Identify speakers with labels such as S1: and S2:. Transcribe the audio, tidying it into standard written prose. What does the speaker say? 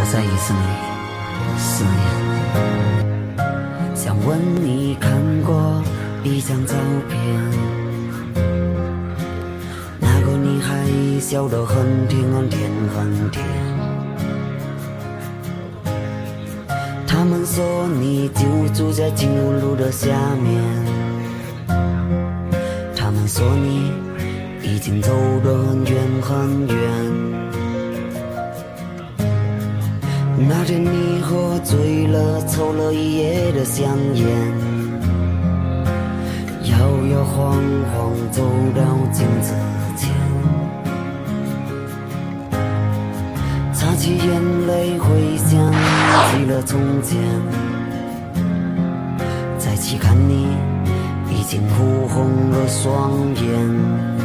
S1: 我在一次你思念。想问你看过一张照片，那个女孩笑得很甜很甜很甜。他们说你就住在金湖路的下面，他们说你已经走得很远很远。那天你喝醉了，抽了一夜的香烟，摇摇晃晃走到镜子前，擦起眼泪回想起了从前，再去看你已经哭红了双眼。